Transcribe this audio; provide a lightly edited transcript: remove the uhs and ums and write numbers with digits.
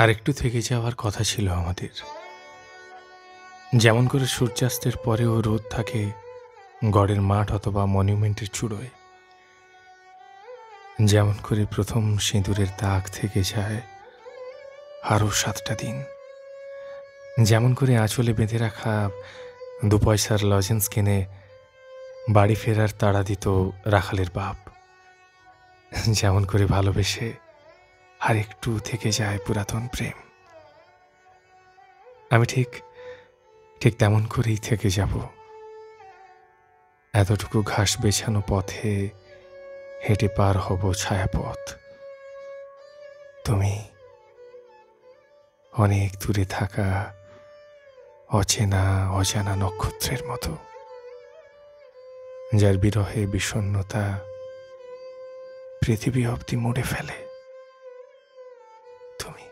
আরেকটু থেকে যাওয়ার কথা ছিল আমাদের। যেমন করে সূর্যাস্তের পরেও রোদ থাকে গড়ের মাঠ অথবা মনিউমেন্টের চূড়োয়, যেমন করে প্রথম সিঁদুরের দাগ থেকে যায় আরও 7টা দিন, যেমন করে আঁচলে বেঁধে রাখা 2 পয়সার লজেন্স কিনে বাড়ি ফেরার তাড়া দিত রাখালের বাপ, যেমন করে ভালোবেসে আর একটু থেকে যায় পুরাতন প্রেম। আমি ঠিক ঠিক তেমন করেই থেকে যাব। এতটুকু ঘাস বেছানো পথে হেঁটে পার হব ছায়াপথ। তুমি অনেক দূরে থাকা অচেনা অজানা নক্ষত্রের মতো, যার বিরহে বিষণ্ণতা পৃথিবী অবধি মুড়ে ফেলে। তুমি